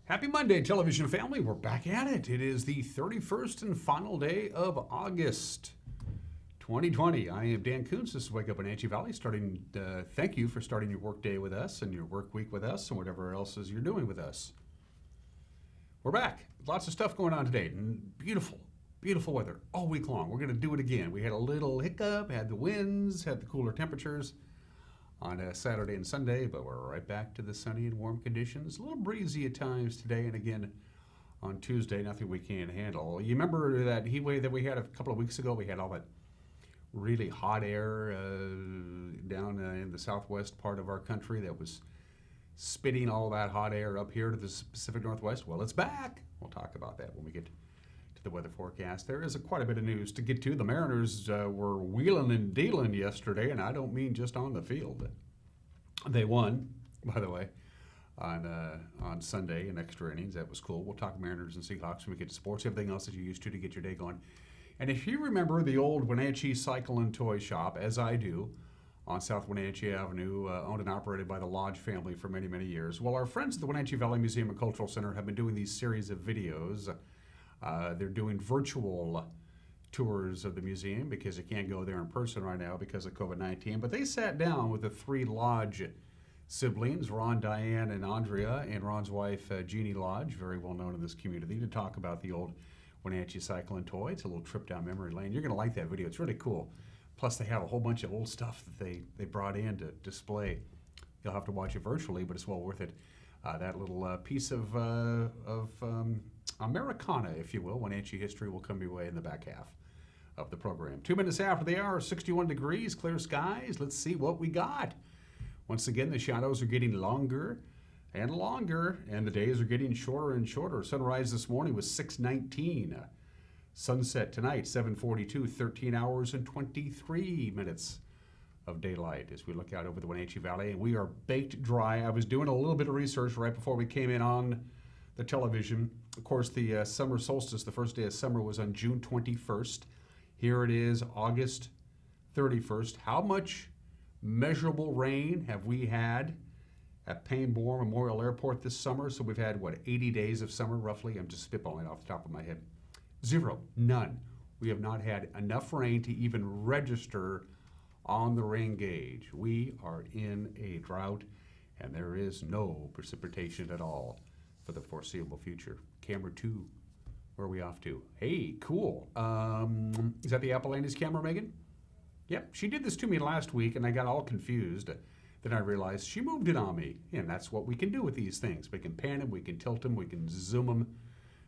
Happy Monday, television family. We're back at it. It is the 31st and final day of August 2020. I am Dan Kuntz. This is Wake Up Wenatchee Valley. Thank you for starting your work day with us and your work week with us and whatever else is you're doing with us. We're back. Lots of stuff going on today. Beautiful, beautiful weather all week long. We're going to do it again. We had a little hiccup, had the winds, had the cooler temperatures on Saturday and Sunday, but we're right back to the sunny and warm conditions. A little breezy at times today, and again on Tuesday, nothing we can't handle. You remember that heat wave that we had a couple of weeks ago? We had all that really hot air down in the southwest part of our country that was spitting all that hot air up here to the Pacific Northwest. Well, it's back. We'll talk about that when we get to the weather forecast. There is quite a bit of news to get to. The Mariners were wheeling and dealing yesterday, and I don't mean just on the field. They won, by the way, on Sunday in extra innings. That was cool. We'll talk Mariners and Seahawks when we get to sports, everything else that you're used to get your day going. And if you remember the old Wenatchee Cycle and Toy Shop, as I do, on South Wenatchee Avenue, owned and operated by the Lodge family for many, many years. Well, our friends at the Wenatchee Valley Museum and Cultural Center have been doing these series of videos. They're doing virtual tours of the museum because you can't go there in person right now because of COVID-19. But they sat down with the three Lodge siblings, Ron, Diane, and Andrea, and Ron's wife, Jeannie Lodge, very well known in this community, to talk about the old Wenatchee Cycle and Toy. It's a little trip down memory lane. You're going to like that video. It's really cool. Plus, they have a whole bunch of old stuff that they brought in to display. You'll have to watch it virtually, but it's well worth it. That little piece of Americana, if you will, Wenatchee history will come your way in the back half of the program. 2 minutes after the hour, 61 degrees, clear skies. Let's see what we got. Once again, the shadows are getting longer and longer, and the days are getting shorter and shorter. Sunrise this morning was 6:19. Sunset tonight, 7:42, 13 hours and 23 minutes of daylight as we look out over the Wenatchee Valley. And we are baked dry. I was doing a little bit of research right before we came in on the television. Of course, the summer solstice, the first day of summer, was on June 21st. Here it is, August 31st. How much measurable rain have we had at Painborn Memorial Airport this summer? So we've had, 80 days of summer roughly? I'm just spitballing off the top of my head. Zero, none. We have not had enough rain to even register on the rain gauge. We are in a drought, and there is no precipitation at all for the foreseeable future. Camera 2, where are we off to? Hey, cool. Is that the Appalachians camera, Megan? Yep, she did this to me last week, and I got all confused. Then I realized she moved it on me, and that's what we can do with these things. We can pan them, we can tilt them, we can zoom them,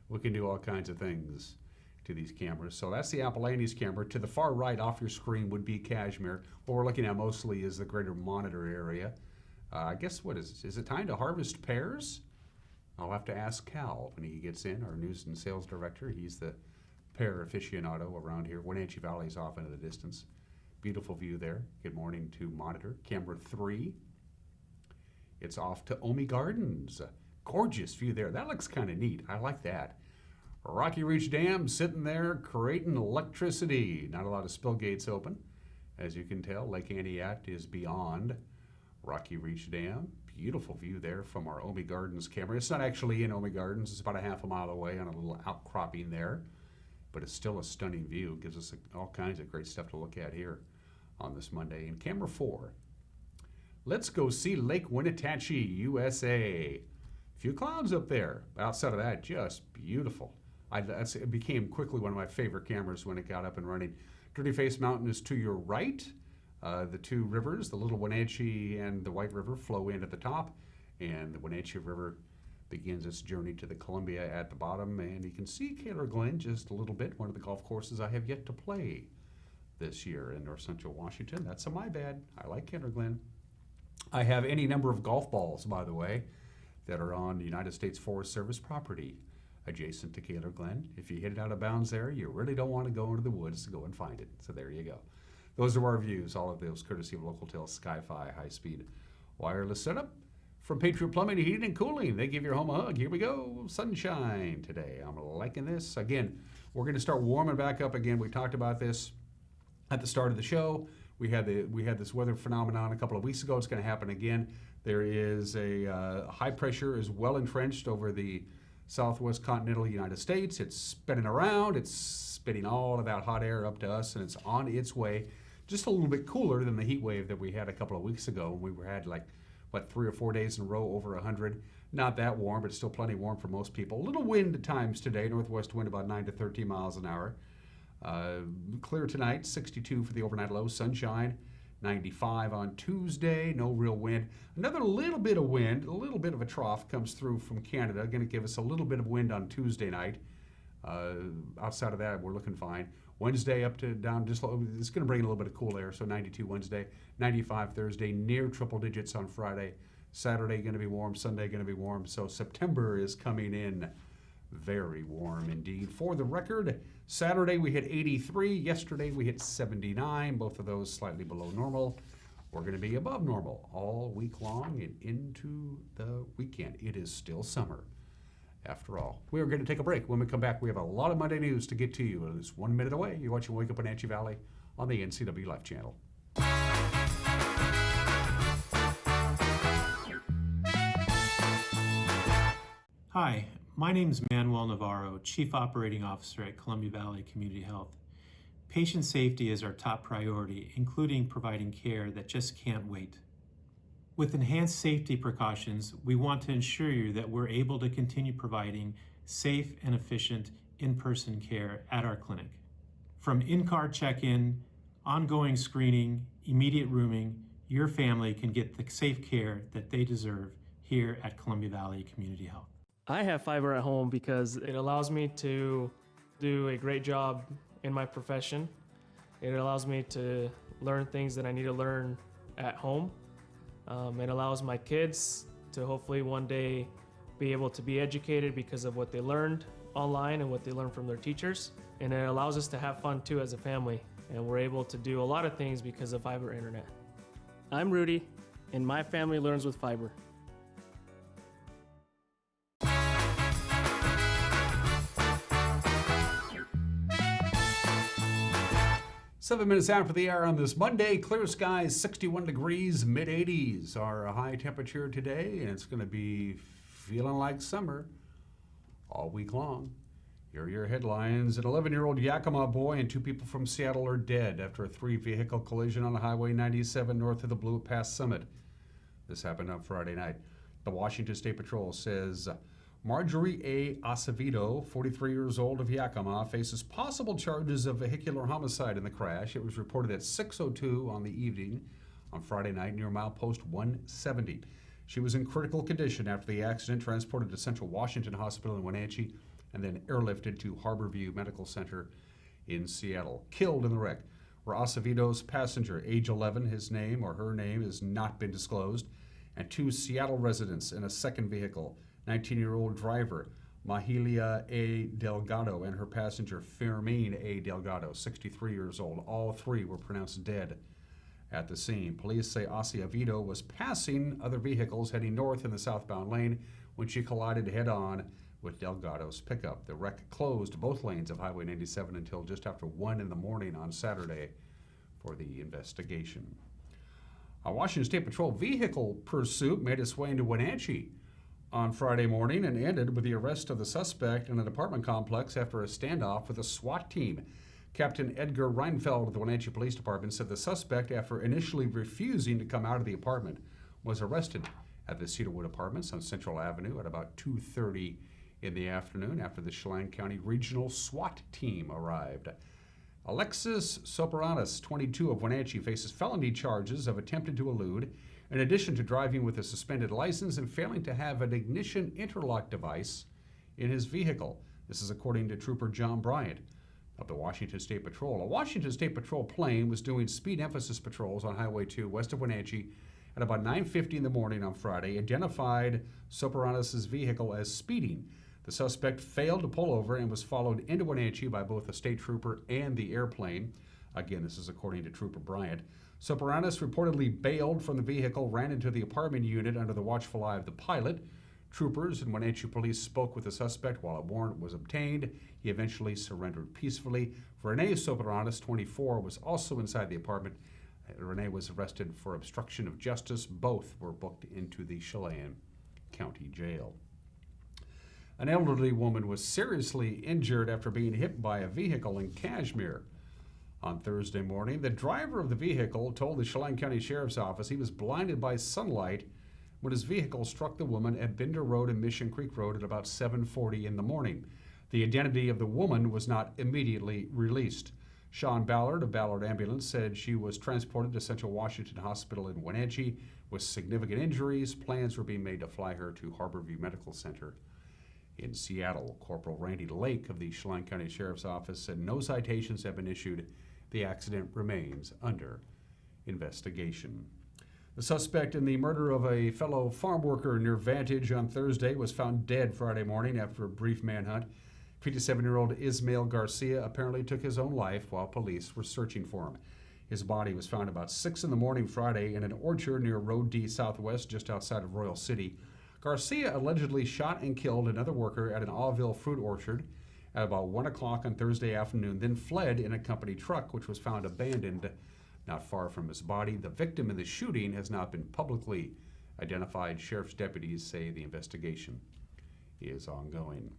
we can do all kinds of things to these cameras. So that's the Appalachians camera. To the far right off your screen would be Kashmir. What we're looking at mostly is the greater monitor area. I guess, what is it time to harvest pears? I'll have to ask Cal when he gets in, our news and sales director. He's the pear aficionado around here. Wenatchee Valley's off into the distance. Beautiful view there. Good morning to monitor. Camera 3. It's off to Omi Gardens. Gorgeous view there. That looks kind of neat. I like that. Rocky Reach Dam sitting there creating electricity. Not a lot of spill gates open. As you can tell, Lake Antioch is beyond Rocky Reach Dam. Beautiful view there from our Omi Gardens camera. It's not actually in Omi Gardens. It's about a half a mile away on a little outcropping there. But it's still a stunning view. It gives us all kinds of great stuff to look at here on this Monday. And camera 4. Let's go see Lake Wenatchee, USA. Few clouds up there. Outside of that, just beautiful. It became quickly one of my favorite cameras when it got up and running. Dirty Face Mountain is to your right. The two rivers, the Little Wenatchee and the White River, flow in at the top, and the Wenatchee River begins its journey to the Columbia at the bottom. And you can see Kaler Glen just a little bit, one of the golf courses I have yet to play this year in North Central Washington. That's a my bad. I like Kaler Glen. I have any number of golf balls, by the way, that are on United States Forest Service property adjacent to Kaler Glen. If you hit it out of bounds there, you really don't want to go into the woods to go and find it. So there you go. Those are our views, all of those courtesy of Local Tel Sky-Fi high-speed wireless setup from Patriot Plumbing, Heating, and Cooling. They give your home a hug. Here we go. Sunshine today. I'm liking this. Again, we're going to start warming back up again. We talked about this at the start of the show. We had this weather phenomenon a couple of weeks ago. It's going to happen again. There is a high pressure is well entrenched over the southwest continental United States. It's spinning around. It's spitting all of that hot air up to us, and it's on its way. Just a little bit cooler than the heat wave that we had a couple of weeks ago. We had 3 or 4 days in a row over 100. Not that warm, but still plenty warm for most people. A little wind at times today, northwest wind about 9 to 13 miles an hour. Clear tonight, 62 for the overnight low, sunshine, 95 on Tuesday, no real wind. Another little bit of wind, a little bit of a trough comes through from Canada, going to give us a little bit of wind on Tuesday night. Outside of that, we're looking fine. Wednesday up to down, just it's going to bring a little bit of cool air, so 92 Wednesday, 95 Thursday, near triple digits on Friday. Saturday going to be warm, Sunday going to be warm, so September is coming in very warm indeed. For the record, Saturday we hit 83, yesterday we hit 79, both of those slightly below normal. We're going to be above normal all week long and into the weekend. It is still summer. After all, we are going to take a break. When we come back, we have a lot of Monday news to get to you. It is 1 minute away. You're watching Wake Up Wenatchee Valley on the NCW Life Channel. Hi, my name is Manuel Navarro, Chief Operating Officer at Columbia Valley Community Health. Patient safety is our top priority, including providing care that just can't wait. With enhanced safety precautions, we want to ensure you that we're able to continue providing safe and efficient in-person care at our clinic. From in-car check-in, ongoing screening, immediate rooming, your family can get the safe care that they deserve here at Columbia Valley Community Health. I have fiber at home because it allows me to do a great job in my profession. It allows me to learn things that I need to learn at home. It allows my kids to hopefully one day be able to be educated because of what they learned online and what they learned from their teachers. And it allows us to have fun too as a family. And we're able to do a lot of things because of fiber internet. I'm Rudy, and my family learns with fiber. 7 minutes after the hour on this Monday, clear skies, 61 degrees, mid-80s. Our high temperature today, and it's going to be feeling like summer all week long. Here are your headlines. An 11-year-old Yakima boy and 2 people from Seattle are dead after a 3-vehicle collision on Highway 97 north of the Blewett Pass Summit. This happened on Friday night. The Washington State Patrol says Marjorie A. Acevedo, 43 years old of Yakima, faces possible charges of vehicular homicide in the crash. It was reported at 6:02 on the evening on Friday night near milepost 170. She was in critical condition after the accident, transported to Central Washington Hospital in Wenatchee, and then airlifted to Harborview Medical Center in Seattle. Killed in the wreck were Acevedo's passenger, age 11, his name or her name has not been disclosed, and 2 Seattle residents in a second vehicle, 19-year-old driver Mahilia A. Delgado and her passenger Fermin A. Delgado, 63 years old. All 3 were pronounced dead at the scene. Police say Acevedo was passing other vehicles heading north in the southbound lane when she collided head-on with Delgado's pickup. The wreck closed both lanes of Highway 97 until just after 1 in the morning on Saturday for the investigation. A Washington State Patrol vehicle pursuit made its way into Wenatchee on Friday morning and ended with the arrest of the suspect in an apartment complex after a standoff with a SWAT team. Captain Edgar Reinfeld of the Wenatchee Police Department said the suspect, after initially refusing to come out of the apartment, was arrested at the Cedarwood Apartments on Central Avenue at about 2:30 in the afternoon after the Chelan County Regional SWAT team arrived. Alexis Soparanis, 22 of Wenatchee, faces felony charges of attempted to elude, in addition to driving with a suspended license and failing to have an ignition interlock device in his vehicle. This is according to Trooper John Bryant of the Washington State Patrol. A Washington State Patrol plane was doing speed emphasis patrols on Highway 2 west of Wenatchee at about 9:50 in the morning on Friday, identified Soparanis' vehicle as speeding. The suspect failed to pull over and was followed into Wenatchee by both a state trooper and the airplane. Again, this is according to Trooper Bryant. Soparanis reportedly bailed from the vehicle, ran into the apartment unit under the watchful eye of the pilot. Troopers and Wenatchee police spoke with the suspect while a warrant was obtained. He eventually surrendered peacefully. Rene Soparanis, 24, was also inside the apartment Renee was arrested for obstruction of justice. Both were booked into the Chelan County Jail. An elderly woman was seriously injured after being hit by a vehicle in Kashmir. On Thursday morning, the driver of the vehicle told the Chelan County Sheriff's Office he was blinded by sunlight when his vehicle struck the woman at Binder Road and Mission Creek Road at about 7:40 in the morning. The identity of the woman was not immediately released. Sean Ballard of Ballard Ambulance said she was transported to Central Washington Hospital in Wenatchee with significant injuries. Plans were being made to fly her to Harborview Medical Center in Seattle. Corporal Randy Lake of the Chelan County Sheriff's Office said no citations have been issued. The accident remains under investigation. The suspect in the murder of a fellow farm worker near Vantage on Thursday was found dead Friday morning after a brief manhunt. 57-year-old Ismael Garcia apparently took his own life while police were searching for him. His body was found about 6 in the morning Friday in an orchard near Road D Southwest, just outside of Royal City. Garcia allegedly shot and killed another worker at an Aulaville fruit orchard at about 1 o'clock on Thursday afternoon, then fled in a company truck, which was found abandoned not far from his body. The victim in the shooting has not been publicly identified. Sheriff's deputies say the investigation is ongoing.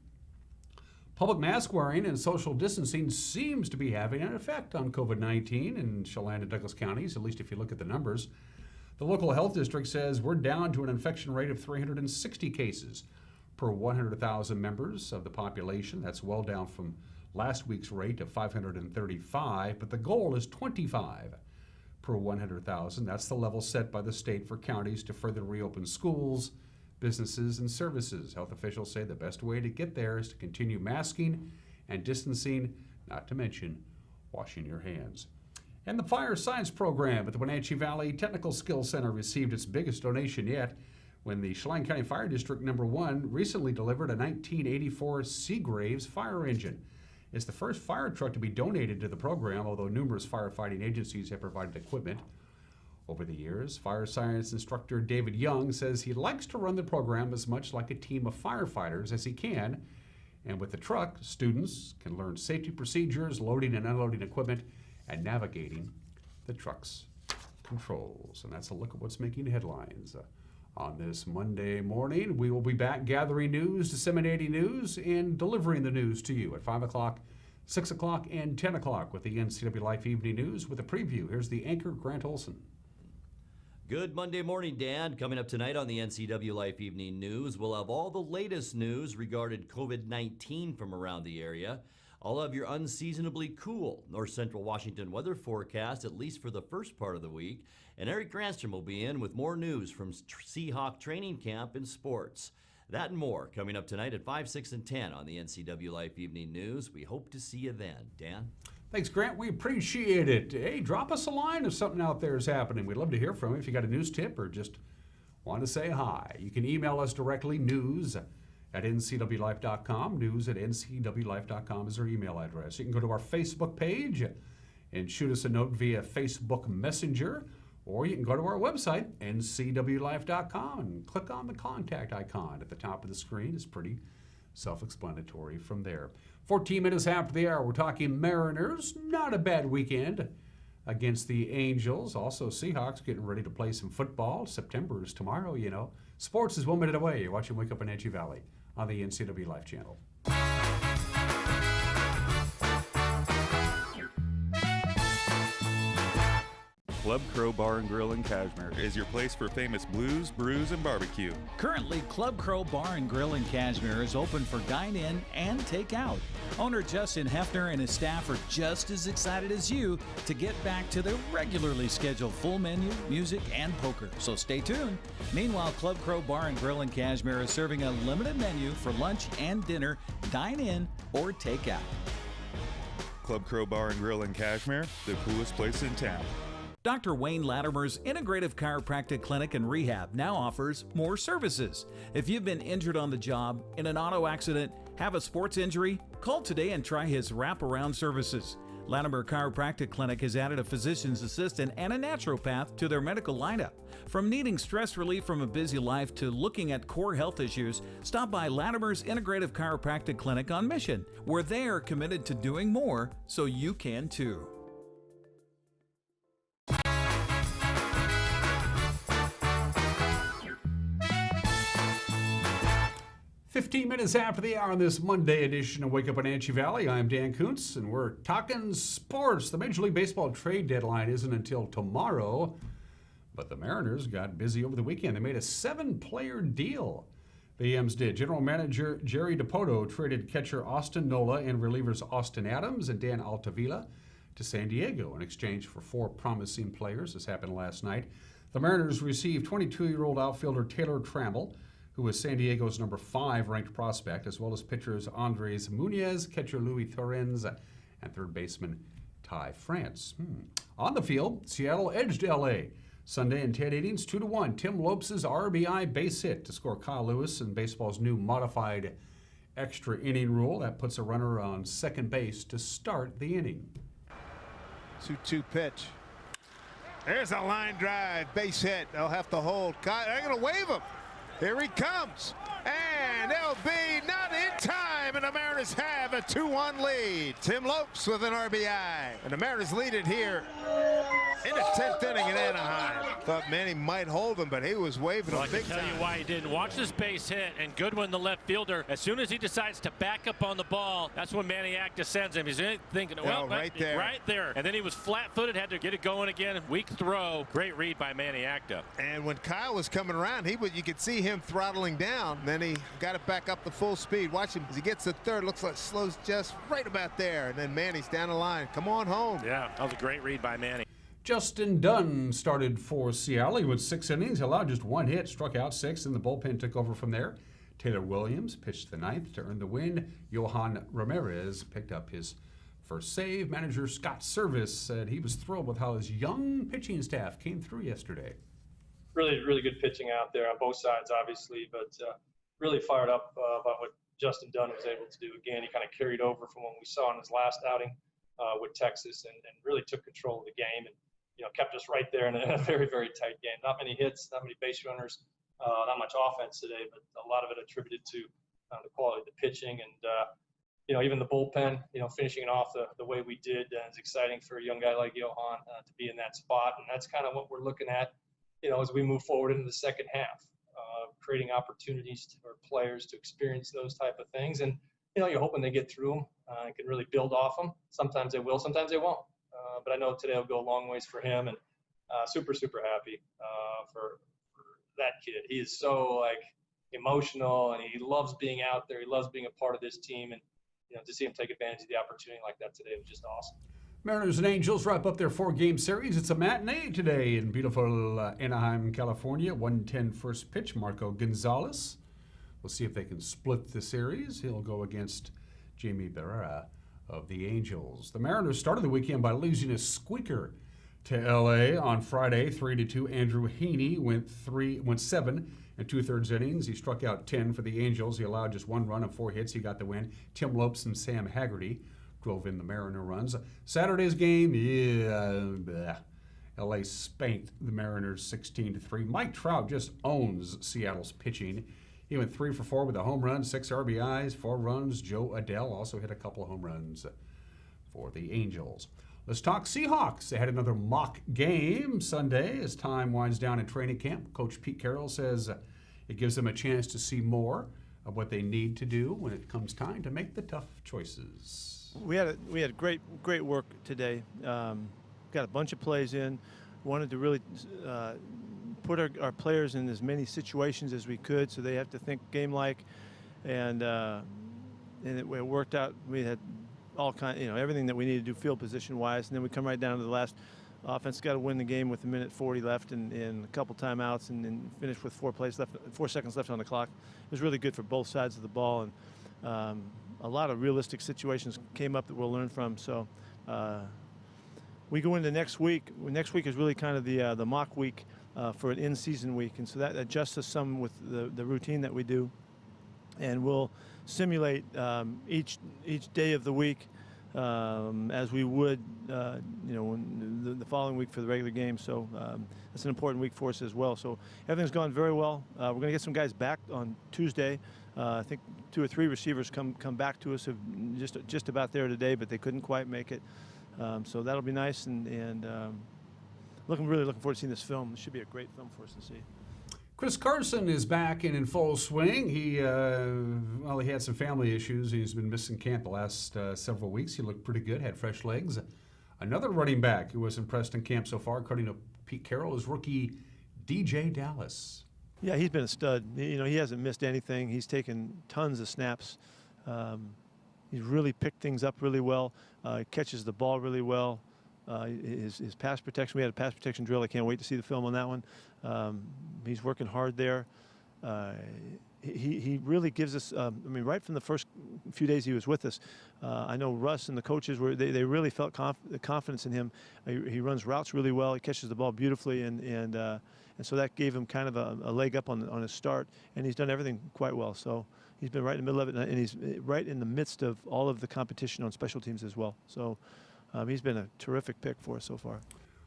Public mask wearing and social distancing seems to be having an effect on COVID-19 in Chelan and Douglas counties, at least if you look at the numbers. The local health district says we're down to an infection rate of 360 cases per 100,000 members of the population. That's well down from last week's rate of 535, but the goal is 25 per 100,000. That's the level set by the state for counties to further reopen schools, businesses, and services. Health officials say the best way to get there is to continue masking and distancing, not to mention washing your hands. And the fire science program at the Wenatchee Valley Technical Skills Center received its biggest donation yet when the Chelan County Fire District No. 1 recently delivered a 1984 Seagraves fire engine. It's the first fire truck to be donated to the program, although numerous firefighting agencies have provided equipment over the years. Fire science instructor David Young says he likes to run the program as much like a team of firefighters as he can. And with the truck, students can learn safety procedures, loading and unloading equipment, and navigating the truck's controls. And that's a look at what's making headlines. On this Monday morning, we will be back gathering news, disseminating news, and delivering the news to you at 5 o'clock, 6 o'clock, and 10 o'clock with the NCW Life Evening News with a preview. Here's the anchor, Grant Olson. Good Monday morning, Dan. Coming up tonight on the NCW Life Evening News, we'll have all the latest news regarding COVID-19 from around the area. I'll have your unseasonably cool North Central Washington weather forecast, at least for the first part of the week. And Eric Granstrom will be in with more news from Seahawk training camp and sports. That and more coming up tonight at 5, 6, and 10 on the NCW Life Evening News. We hope to see you then. Dan? Thanks, Grant. We appreciate it. Hey, drop us a line if something out there is happening. We'd love to hear from you if you got a news tip or just want to say hi. You can email us directly, news@ncwlife.com. News@ncwlife.com is our email address. You can go to our Facebook page and shoot us a note via Facebook Messenger, or you can go to our website, ncwlife.com, and click on the contact icon at the top of the screen. It's pretty self-explanatory from there. 14 minutes after the hour, we're talking Mariners. Not a bad weekend against the Angels. Also, Seahawks getting ready to play some football. September is tomorrow, you know. Sports is 1 minute away. You're watching Wake Up Wenatchee Valley on the NCW Life channel. Club Crow Bar and Grill in Cashmere is your place for famous blues, brews, and barbecue. Currently, Club Crow Bar and Grill in Cashmere is open for dine-in and take-out. Owner Justin Hefner and his staff are just as excited as you to get back to their regularly scheduled full menu, music, and poker, so stay tuned. Meanwhile, Club Crow Bar and Grill in Cashmere is serving a limited menu for lunch and dinner, dine-in or take-out. Club Crow Bar and Grill in Cashmere, the coolest place in town. Dr. Wayne Latimer's Integrative Chiropractic Clinic and Rehab now offers more services. If you've been injured on the job, in an auto accident, have a sports injury, call today and try his wraparound services. Latimer Chiropractic Clinic has added a physician's assistant and a naturopath to their medical lineup. From needing stress relief from a busy life to looking at core health issues, stop by Latimer's Integrative Chiropractic Clinic on Mission, where they are committed to doing more so you can too. 15 minutes after the hour on this Monday edition of Wake Up Wenatchee Valley, I'm Dan Kuntz, and we're talking sports. The Major League Baseball trade deadline isn't until tomorrow, but the Mariners got busy over the weekend. They made a 7-player deal. The M's did. General Manager Jerry DiPoto traded catcher Austin Nola and relievers Austin Adams and Dan Altavilla to San Diego in exchange for 4 promising players. This happened last night. The Mariners received 22-year-old outfielder Taylor Trammell, who was San Diego's number 5 ranked prospect, as well as pitchers Andres Muñez, catcher Louis Torrens, and third baseman Ty France. On the field, Seattle edged L.A. Sunday in 10 innings, 2-1. Tim Lopes' RBI base hit to score Kyle Lewis in baseball's new modified extra inning rule. That puts a runner on second base to start the inning. 2-2 pitch. There's a line drive, base hit. They'll have to hold. They're going to wave him. Here he comes, and they'll be not in time, and the Mariners have a 2-1 lead. Tim Lopes with an RBI, and the Mariners lead it here in the 10th inning in Anaheim. Thought Manny might hold him, but he was waving him big time. I can tell you why he didn't. Watch this base hit, and Goodwin, the left fielder, as soon as he decides to back up on the ball, that's when Manny Acta sends him. He's thinking, well, right there. Right there. And then he was flat-footed, had to get it going again. Weak throw. Great read by Manny Acta. And when Kyle was coming around, you could see him throttling down. Then he got it back up to full speed. Watch him as he gets to third. Looks like slows just right about there. And then Manny's down the line. Come on home. Yeah, that was a great read by Manny. Justin Dunn started for Seattle. He went 6 innings, allowed just 1 hit, struck out 6, and the bullpen took over from there. Taylor Williams pitched the 9th to earn the win. Johan Ramirez picked up his first save. Manager Scott Service said he was thrilled with how his young pitching staff came through yesterday. Really good pitching out there on both sides, obviously, but really fired up about what Justin Dunn was able to do. Again, he kind of carried over from what we saw in his last outing with Texas and really took control of the game and kept us right there in a very, very tight game. Not many hits, not many base runners, not much offense today, but a lot of it attributed to the quality of the pitching and even the bullpen, finishing it off the way we did. It's exciting for a young guy like Johan to be in that spot, and that's kind of what we're looking at as we move forward into the second half, creating opportunities for players to experience those type of things. And, you're hoping they get through them and can really build off them. Sometimes they will, sometimes they won't. But I know today will go a long ways for him, and super happy for that kid. He is so emotional, and he loves being out there. He loves being a part of this team, and to see him take advantage of the opportunity like that today was just awesome. Mariners and Angels wrap up their 4-game series. It's a matinee today in beautiful Anaheim, California. 1:10 first pitch. Marco Gonzalez. We'll see if they can split the series. He'll go against Jamie Barrera of the Angels. The Mariners started the weekend by losing a squeaker to L.A. on Friday, 3-2. Andrew Heaney went 7 and 2/3 innings. He struck out 10 for the Angels. He allowed just 1 run and 4 hits. He got the win. Tim Lopes and Sam Haggerty drove in the Mariner runs. Saturday's game, L.A. spanked the Mariners 16-3. Mike Trout just owns Seattle's pitching. He went 3 for 4 with a home run, 6 RBIs, 4 runs. Joe Adele also hit a couple of home runs for the Angels. Let's talk Seahawks. They had another mock game Sunday as time winds down in training camp. Coach Pete Carroll says it gives them a chance to see more of what they need to do when it comes time to make the tough choices. We had great work today. Got a bunch of plays in. Wanted to really put our players in as many situations as we could, so they have to think game-like, and it worked out. We had all everything that we needed to do field position-wise, and then we come right down to the last. Offense got to win the game with 1:40 left and a couple timeouts, and finish with 4 seconds left on the clock. It was really good for both sides of the ball, and a lot of realistic situations came up that we'll learn from. So we go into next week. Next week is really kind of the mock week for an in-season week, and so that adjusts us some with the routine that we do, and we'll simulate each day of the week as we would the following week for the regular game. So that's an important week for us as well. So everything's gone very well. We're going to get some guys back on Tuesday. I think 2 or 3 receivers come back to us who just about there today, but they couldn't quite make it. So that'll be nice, and really looking forward to seeing this film. It should be a great film for us to see. Chris Carson is back and in full swing. He had some family issues. He's been missing camp the last several weeks. He looked pretty good, had fresh legs. Another running back who was impressed in camp so far, according to Pete Carroll, is rookie DJ Dallas. Yeah, he's been a stud. He hasn't missed anything. He's taken tons of snaps. He's really picked things up really well. He catches the ball really well. His pass protection, we had a pass protection drill. I can't wait to see the film on that one. He's working hard there. He really gives us, right from the first few days he was with us, I know Russ and the coaches, they really felt confidence in him. He runs routes really well. He catches the ball beautifully, and so that gave him kind of a leg up on his start, and he's done everything quite well. So he's been right in the middle of it, and he's right in the midst of all of the competition on special teams as well. So he's been a terrific pick for us so far.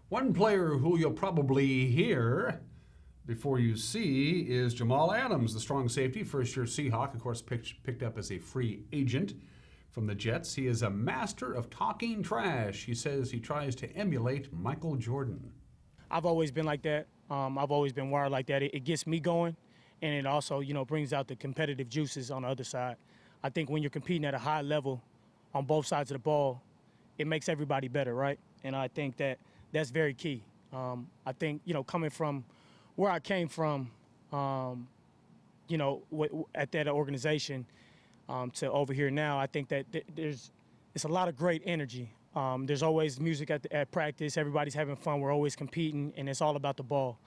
One player who you'll probably hear before you see is Jamal Adams, the strong safety, first-year Seahawk, of course, picked up as a free agent from the Jets. He is a master of talking trash. He says he tries to emulate Michael Jordan. I've always been like that. I've always been wired like that. It gets me going, and it also, brings out the competitive juices on the other side. I think when you're competing at a high level on both sides of the ball, it makes everybody better, right? And I think that's very key. I think, coming from where I came from, at that organization to over here now, I think that it's a lot of great energy. There's always music at practice. Everybody's having fun. We're always competing, and it's all about the ball.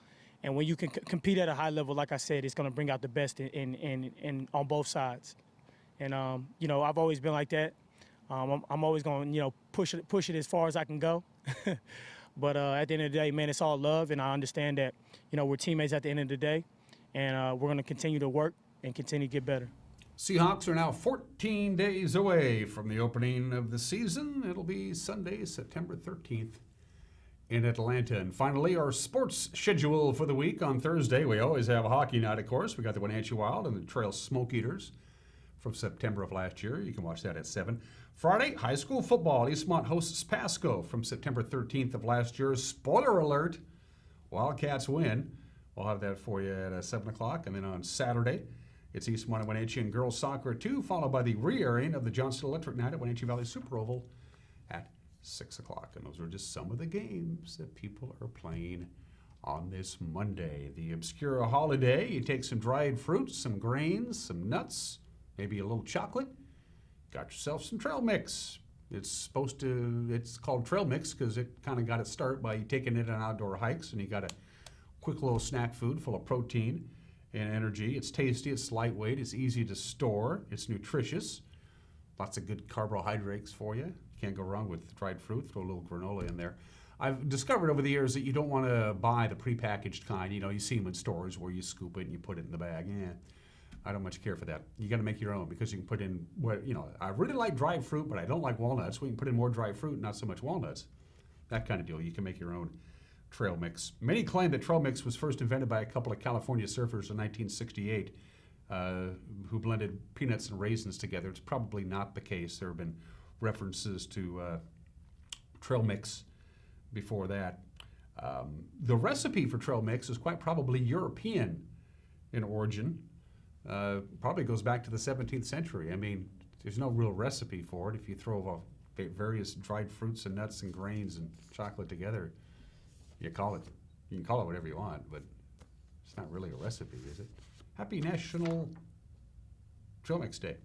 And when you can compete at a high level, like I said, it's going to bring out the best in on both sides. And I've always been like that. I'm always going to push it as far as I can go. But at the end of the day, man, it's all love, and I understand that we're teammates at the end of the day, and we're going to continue to work and continue to get better. Seahawks are now 14 days away from the opening of the season. It'll be Sunday, September 13th in Atlanta. And finally, our sports schedule for the week. On Thursday, we always have a hockey night, of course. We got the Wenatchee Wild and the Trail Smoke Eaters from September of last year. You can watch that at 7. Friday, high school football. Eastmont hosts Pasco from September 13th of last year. Spoiler alert, Wildcats win. We'll have that for you at 7 o'clock. And then on Saturday, it's Eastmont and Wenatchee and girls soccer at 2, followed by the re-airing of the Johnston Electric Night at Wenatchee Valley Super Oval at 6 o'clock. And those are just some of the games that people are playing on this Monday. The obscure holiday, you take some dried fruits, some grains, some nuts, maybe a little chocolate. Got yourself some trail mix. It's called trail mix because it kind of got its start by taking it on outdoor hikes, and you got a quick little snack food full of protein and energy. It's tasty, it's lightweight, it's easy to store, it's nutritious. Lots of good carbohydrates for you. Can't go wrong with dried fruit. Throw a little granola in there. I've discovered over the years that you don't want to buy the prepackaged kind. You see them in stores where you scoop it and you put it in the bag. I don't much care for that. You got to make your own because you can put in I really like dried fruit, but I don't like walnuts. We can put in more dried fruit, not so much walnuts. That kind of deal. You can make your own trail mix. Many claim that trail mix was first invented by a couple of California surfers in 1968 who blended peanuts and raisins together. It's probably not the case. There have been references to trail mix before that. The recipe for trail mix is quite probably European in origin. Probably goes back to the 17th century. There's no real recipe for it. If you throw various dried fruits and nuts and grains and chocolate together, you can call it whatever you want, but it's not really a recipe, is it? Happy National Trail Mix Day.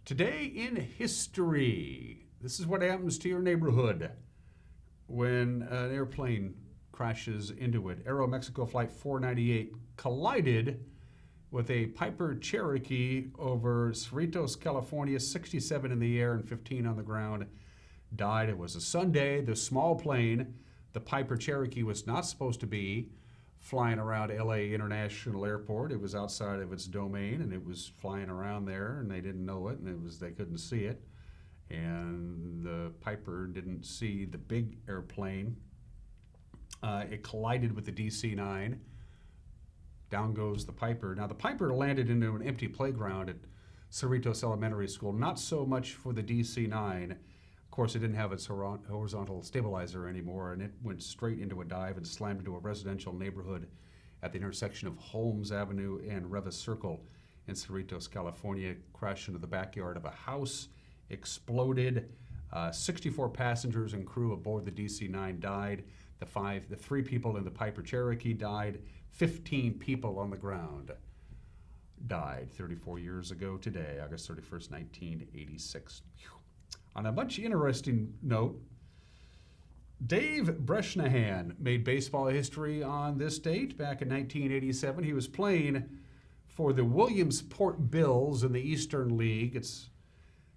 Today in history, this is what happens to your neighborhood when an airplane crashes into it. Aeromexico Flight 498 collided with a Piper Cherokee over Cerritos, California. 67 in the air and 15 on the ground died. It was a Sunday. The small plane, the Piper Cherokee, was not supposed to be flying around LA International Airport. It was outside of its domain, and it was flying around there, and they didn't know it, and they couldn't see it. And the Piper didn't see the big airplane. It collided with the DC-9. Down goes the Piper. Now, the Piper landed into an empty playground at Cerritos Elementary School, not so much for the DC-9. Of course, it didn't have its horizontal stabilizer anymore, and it went straight into a dive and slammed into a residential neighborhood at the intersection of Holmes Avenue and Revis Circle in Cerritos, California. Crashed into the backyard of a house, exploded. 64 passengers and crew aboard the DC-9 died. The 3 people in the Piper Cherokee died. 15 people on the ground died 34 years ago today, August 31st, 1986. On a much interesting note, Dave Bresnahan made baseball history on this date. Back in 1987, he was playing for the Williamsport Bills in the Eastern League. It's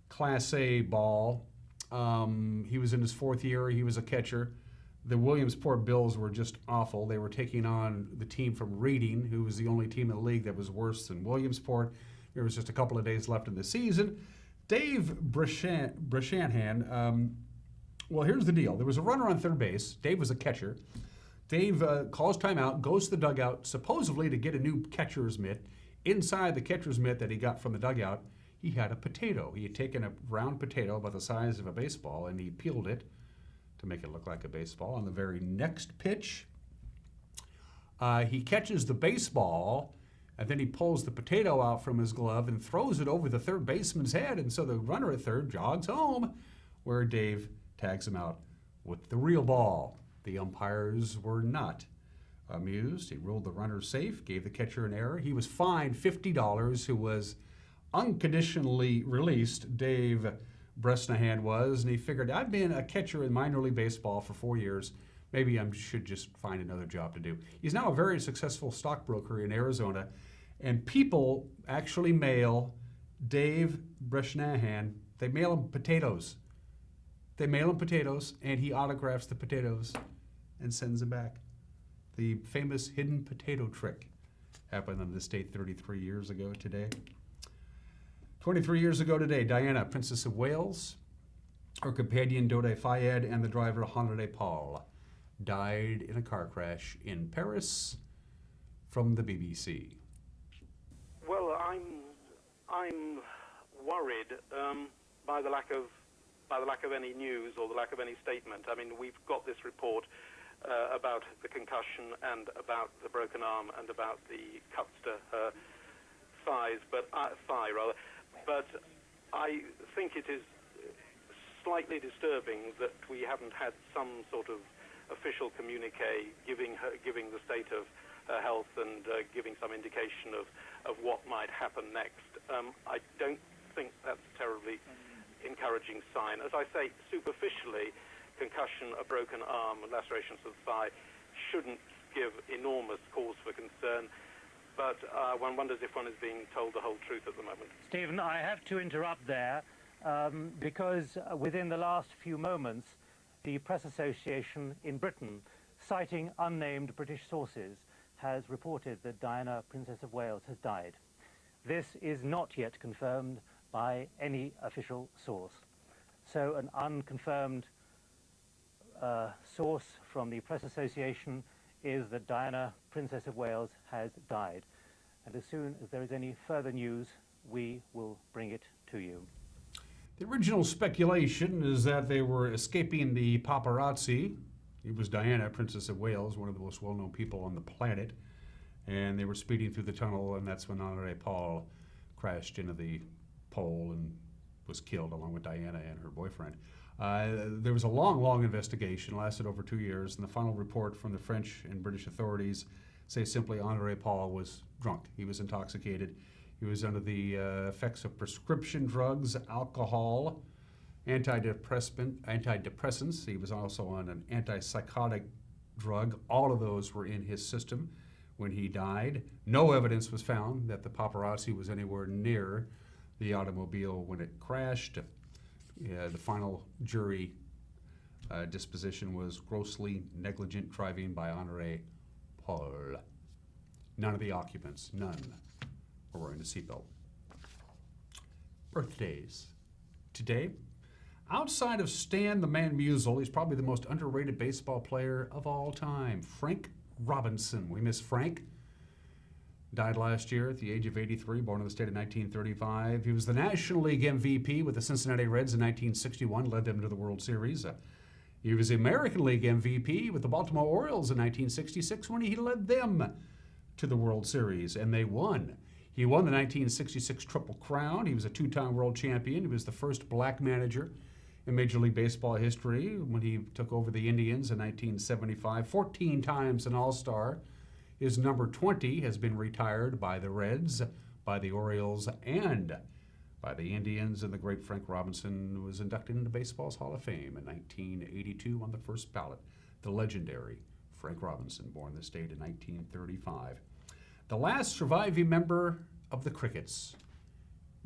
Class A ball. He was in his 4th year. He was a catcher. The Williamsport Bills were just awful. They were taking on the team from Reading, who was the only team in the league that was worse than Williamsport. There was just a couple of days left in the season. Dave Bresnahan, well, here's the deal. There was a runner on third base. Dave was a catcher. Dave calls timeout, goes to the dugout, supposedly to get a new catcher's mitt. Inside the catcher's mitt that he got from the dugout, he had a potato. He had taken a round potato about the size of a baseball, and he peeled it to make it look like a baseball. On the very next pitch, he catches the baseball, and then he pulls the potato out from his glove and throws it over the third baseman's head, and so the runner at third jogs home, where Dave tags him out with the real ball. The umpires were not amused. He ruled the runner safe, gave the catcher an error. He was fined $50, who was unconditionally released. Dave Bresnahan was, and he figured, I've been a catcher in minor league baseball for 4 years. Maybe I should just find another job to do. He's now a very successful stockbroker in Arizona, and people actually mail Dave Bresnahan, they mail him potatoes. They mail him potatoes, and he autographs the potatoes and sends them back. The famous hidden potato trick happened in the state 33 years ago today. 23 years ago today, Diana, Princess of Wales, her companion Dode Fayed, and the driver Henri Paul died in a car crash in Paris. From the BBC. Well, I'm worried by the lack of any news or the lack of any statement. I mean, we've got this report about the concussion and about the broken arm and about the cuts to her thigh, but I think it is slightly disturbing that we haven't had some sort of official communique giving the state of her health and giving some indication of what might happen next. I don't think that's a terribly encouraging sign. As I say, superficially, concussion, a broken arm, lacerations of the thigh shouldn't give enormous cause for concern. But one wonders if one is being told the whole truth at the moment. Stephen, I have to interrupt there because within the last few moments, the Press Association in Britain, citing unnamed British sources, has reported that Diana, Princess of Wales, has died. This is not yet confirmed by any official source. So an unconfirmed source from the Press Association is that Diana, Princess of Wales, has died. And as soon as there is any further news, we will bring it to you. The original speculation is that they were escaping the paparazzi. It was Diana, Princess of Wales, one of the most well-known people on the planet. And they were speeding through the tunnel, and that's when Henri Paul crashed into the pole and was killed along with Diana and her boyfriend. There was a long investigation, lasted over 2 years, and the final report from the French and British authorities say simply Henri Paul was drunk. He was intoxicated. He was under the effects of prescription drugs, alcohol, antidepressants. He was also on an antipsychotic drug. All of those were in his system when he died. No evidence was found that the paparazzi was anywhere near the automobile when it crashed. The final jury disposition was grossly negligent driving by Henri Paul. None of the occupants, none, were wearing a seatbelt. Birthdays. Today, outside of Stan the Man Musial, he's probably the most underrated baseball player of all time, Frank Robinson. We miss Frank. Died last year at the age of 83, born in the state of 1935. He was the National League MVP with the Cincinnati Reds in 1961, led them to the World Series. He was the American League MVP with the Baltimore Orioles in 1966 when he led them to the World Series, and they won. He won the 1966 Triple Crown. He was a two-time world champion. He was the first black manager in Major League Baseball history when he took over the Indians in 1975. 14 times an All-Star. His number 20 has been retired by the Reds, by the Orioles, and by the Indians, and the great Frank Robinson was inducted into baseball's Hall of Fame in 1982 on the first ballot. The legendary Frank Robinson, born this date in 1935. The last surviving member of the Crickets,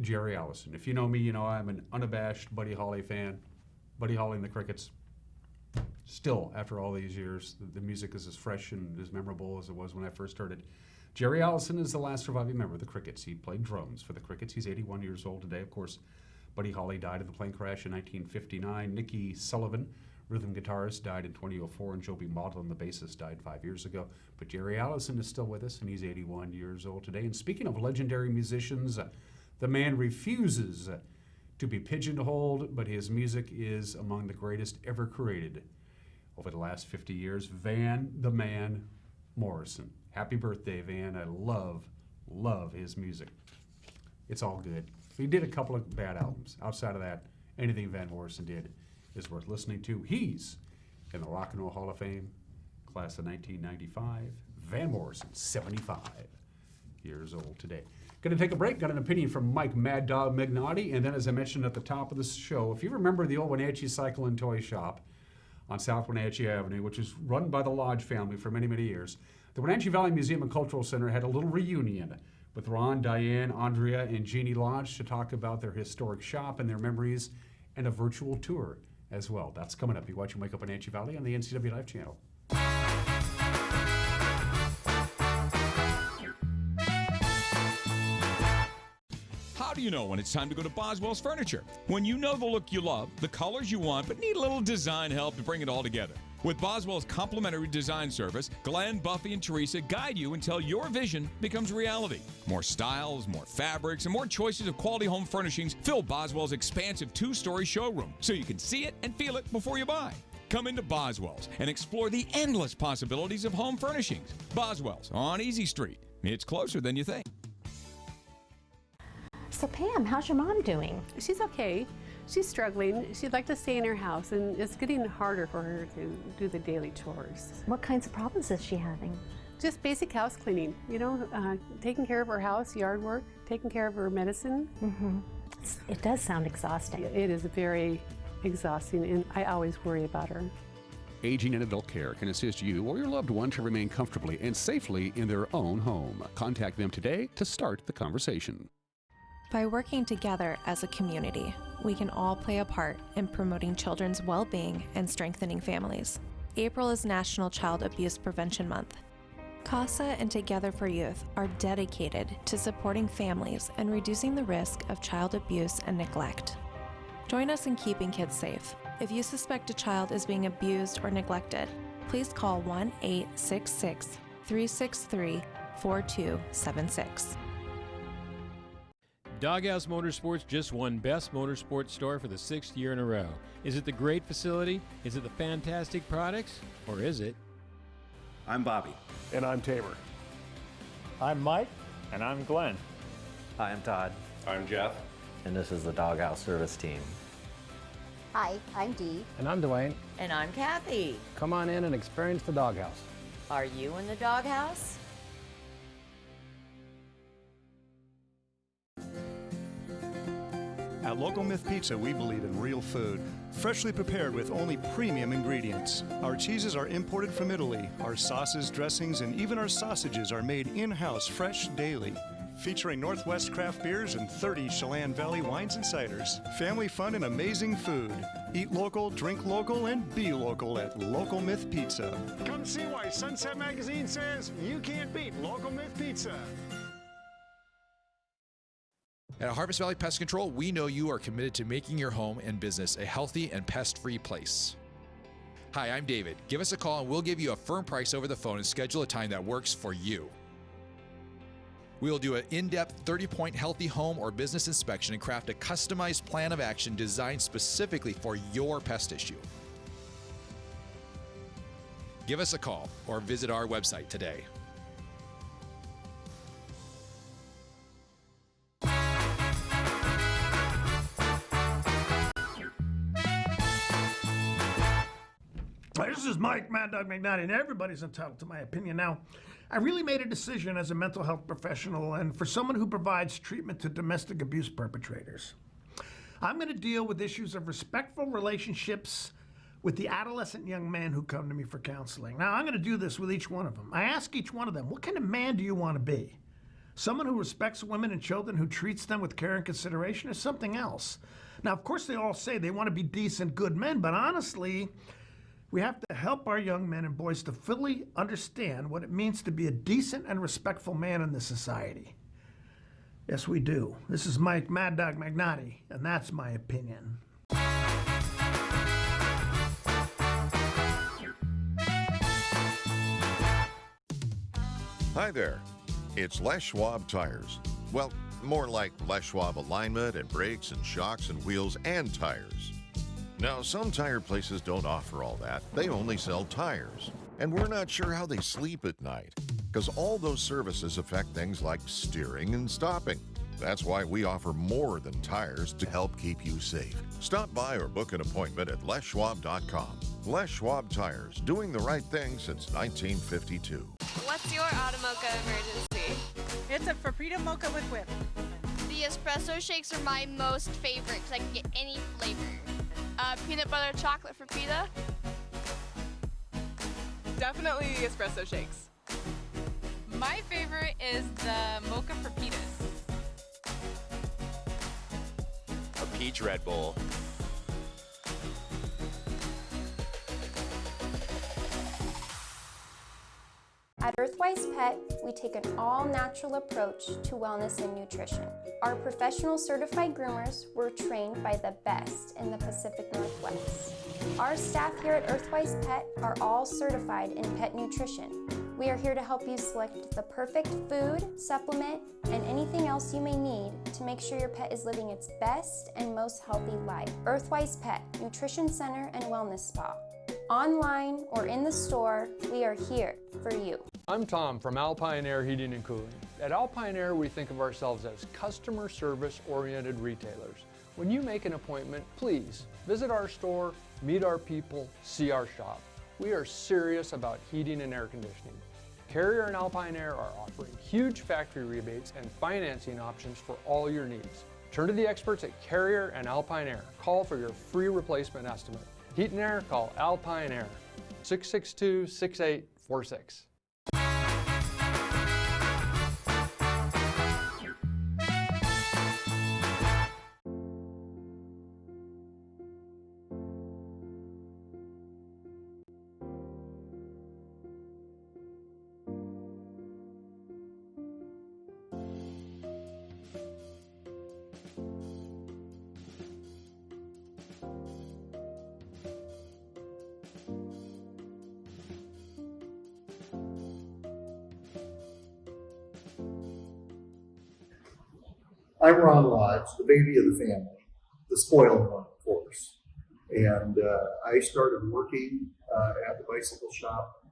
Jerry Allison. If you know me, you know I'm an unabashed Buddy Holly fan. Buddy Holly and the Crickets. Still, after all these years, the music is as fresh and as memorable as it was when I first heard it. Jerry Allison is the last surviving member of the Crickets. He played drums for the Crickets. He's 81 years old today. Of course, Buddy Holly died in the plane crash in 1959. Nicky Sullivan, rhythm guitarist, died in 2004, and Joby Maudlin, the bassist, died 5 years ago. But Jerry Allison is still with us, and he's 81 years old today. And speaking of legendary musicians, the man refuses to be pigeonholed, but his music is among the greatest ever created over the last 50 years. Van the Man Morrison. Happy birthday, Van. I love his music. It's all good. He did a couple of bad albums. Outside of that, anything Van Morrison did is worth listening to. He's in the Rock and Roll Hall of Fame, class of 1995. Van Morrison, 75 years old today. Going to take a break. Got an opinion from Mike Mad Dog Mignotti. And then, as I mentioned at the top of the show, if you remember the old Wenatchee Cycle and Toy Shop on South Wenatchee Avenue, which was run by the Lodge family for many, many years, the Wenatchee Valley Museum and Cultural Center had a little reunion with Ron, Diane, Andrea, and Jeannie Lodge to talk about their historic shop and their memories, and a virtual tour as well. That's coming up. You're watching Wake Up Wenatchee Valley on the NCW Live channel. How do you know when it's time to go to Boswell's Furniture? When you know the look you love, the colors you want, but need a little design help to bring it all together. With Boswell's complimentary design service, Glenn, Buffy, and Teresa guide you until your vision becomes reality. More styles, more fabrics, and more choices of quality home furnishings fill Boswell's expansive 2-story showroom, so you can see it and feel it before you buy. Come into Boswell's and explore the endless possibilities of home furnishings. Boswell's on Easy Street. It's closer than you think. So Pam, how's your mom doing? She's okay. She's struggling. She'd like to stay in her house, and it's getting harder for her to do the daily chores. What kinds of problems is she having? Just basic house cleaning, you know, taking care of her house, yard work, taking care of her medicine. Mm-hmm. It does sound exhausting. It is very exhausting, and I always worry about her. Aging in Adult Care can assist you or your loved one to remain comfortably and safely in their own home. Contact them today to start the conversation. By working together as a community, we can all play a part in promoting children's well-being and strengthening families. April is National Child Abuse Prevention Month. CASA and Together for Youth are dedicated to supporting families and reducing the risk of child abuse and neglect. Join us in keeping kids safe. If you suspect a child is being abused or neglected, please call 1-866-363-4276. Doghouse Motorsports just won Best Motorsports Store for the 6th year in a row. Is it the great facility? Is it the fantastic products? Or is it? I'm Bobby. And I'm Tabor. I'm Mike. And I'm Glenn. Hi, I'm Todd. I'm Jeff. And this is the Doghouse Service Team. Hi, I'm Dee. And I'm Dwayne. And I'm Kathy. Come on in and experience the Doghouse. Are you in the Doghouse? At Local Myth Pizza, we believe in real food, freshly prepared with only premium ingredients. Our cheeses are imported from Italy. Our sauces, dressings, and even our sausages are made in-house fresh daily. Featuring Northwest craft beers and 30 Chelan Valley wines and ciders. Family fun and amazing food. Eat local, drink local, and be local at Local Myth Pizza. Come see why Sunset Magazine says you can't beat Local Myth Pizza. At Harvest Valley Pest Control, we know you are committed to making your home and business a healthy and pest-free place. Hi, I'm David. Give us a call and we'll give you a firm price over the phone and schedule a time that works for you. We will do an in-depth 30-point healthy home or business inspection and craft a customized plan of action designed specifically for your pest issue. Give us a call or visit our website today. this is Mike, Mad Dog McNally, and everybody's entitled to my opinion. Now, I really made a decision as a mental health professional and for someone who provides treatment to domestic abuse perpetrators. I'm going to deal with issues of respectful relationships with the adolescent young men who come to me for counseling. Now, I'm going to do this with each one of them. I ask each one of them, what kind of man do you want to be? Someone who respects women and children, who treats them with care and consideration, or something else? Now, of course, they all say they want to be decent, good men, but honestly, we have to help our young men and boys to fully understand what it means to be a decent and respectful man in this society. Yes, we do. This is Mike Mad Dog Magnotti, and that's my opinion. Hi there. It's Les Schwab Tires. Well, more like Les Schwab alignment and brakes and shocks and wheels and tires. Now, some tire places don't offer all that. They only sell tires. And we're not sure how they sleep at night, because all those services affect things like steering and stopping. That's why we offer more than tires to help keep you safe. Stop by or book an appointment at leschwab.com. Les Schwab Tires, doing the right thing since 1952. What's your Automocha emergency? It's a Frappuccino mocha with whip. The espresso shakes are my most favorite because I can get any flavor. Peanut butter chocolate Frappuccino. Definitely the espresso shakes. My favorite is the mocha Frappitas. A peach Red Bull. At Earthwise Pet, we take an all-natural approach to wellness and nutrition. Our professional certified groomers were trained by the best in the Pacific Northwest. Our staff here at Earthwise Pet are all certified in pet nutrition. We are here to help you select the perfect food, supplement, and anything else you may need to make sure your pet is living its best and most healthy life. Earthwise Pet, Nutrition Center and Wellness Spa. Online or in the store, we are here for you. I'm Tom from Alpine Air Heating and Cooling. At Alpine Air, we think of ourselves as customer service-oriented retailers. When you make an appointment, please visit our store, meet our people, see our shop. We are serious about heating and air conditioning. Carrier and Alpine Air are offering huge factory rebates and financing options for all your needs. Turn to the experts at Carrier and Alpine Air. Call for your free replacement estimate. Heat and air, call Alpine Air, 662-6846. I'm Ron Lodge, the baby of the family, the spoiled one, of course. And I started working at the bicycle shop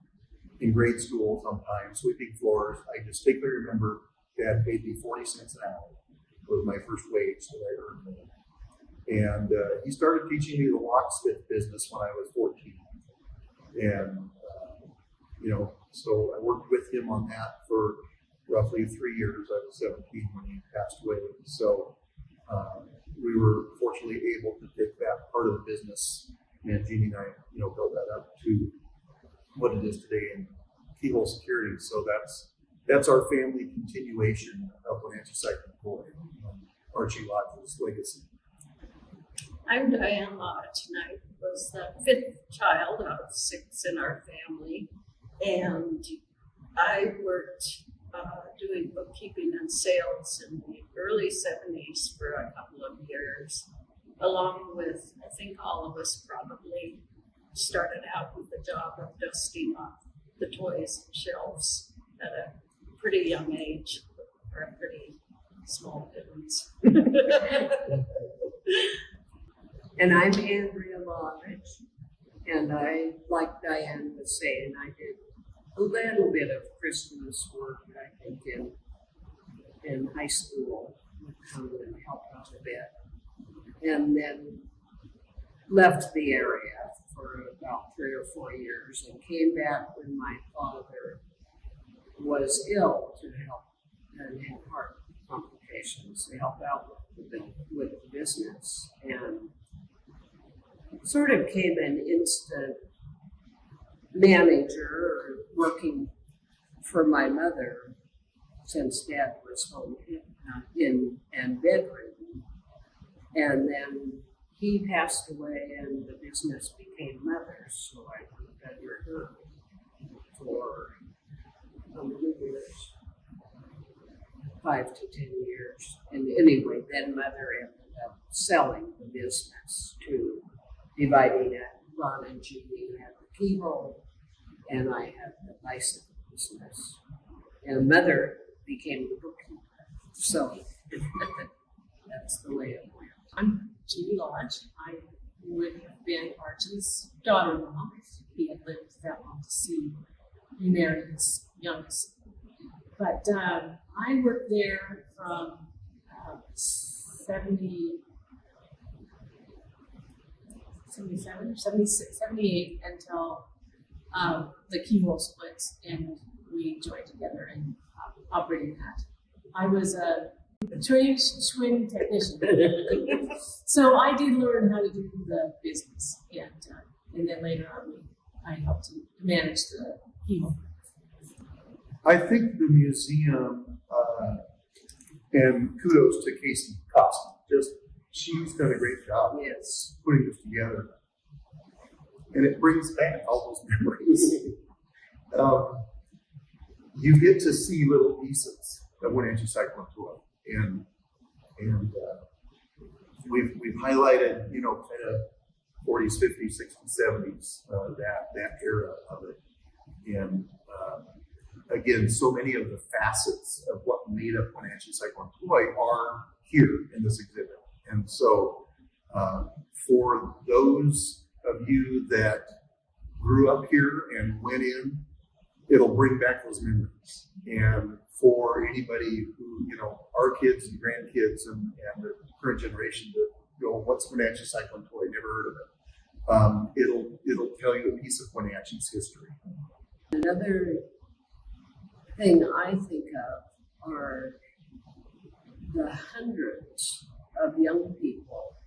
in grade school sometime, sweeping floors. I distinctly remember Dad paid me 40 cents an hour. It was my first wage that I earned. And he started teaching me the locksmith business when I was 14. And, so I worked with him on that for roughly 3 years. I was 17 when he passed away. So we were fortunately able to take that part of the business, and Jeannie and I, built that up to what it is today in Keyhole Security. So that's our family continuation of Wenatchee Cycle Toy, Archie Lodge's legacy. I'm Diane Lodge, and I was the fifth child out of six in our family, and I worked doing bookkeeping and sales in the early 70s for a couple of years, along with, I think all of us probably started out with the job of dusting off the toys and shelves at a pretty young age, or a pretty small difference. And I'm Andrea Lodge, and I, like Diane was saying, I did a little bit of Christmas work, I think, in high school, and helped out a bit, and then left the area for about 3 or 4 years and came back when my father was ill to help and had heart complications to help out with the business, and sort of came an instant manager working for my mother since Dad was home in and bedridden. And then he passed away and the business became Mother's, so I worked under her for how many years? 5 to 10 years. And anyway, then Mother ended up selling the business to dividing it. Ron and Jeannie had the keyhole, and I had the bicycle business. And Mother became the bookkeeper. So that's the way it went. I'm Judy Lodge. I would have been Archie's daughter-in-law if he had lived that long to see me marry his youngest. But I worked there from 78 until the keyhole splits and we joined together and operating that. I was a trained swing technician. So I did learn how to do the business, and then later on I helped to manage the keyhole. I think the museum, and kudos to Casey Costa, she's done a great job putting this together. And it brings back all those memories. You get to see little pieces of Wenatchee Cycle Toy. And we've highlighted, kind of 40s, 50s, 60s, 70s, that era of it. And again, so many of the facets of what made up Wenatchee Cycle Toy are here in this exhibit. And so for those of you that grew up here and went in, it'll bring back those memories. And for anybody who, our kids and grandkids and the current generation that go, what's Wenatchee Cycle Toy? Never heard of it. It'll tell you a piece of Wenatchee's history. Another thing I think of are the hundreds of young people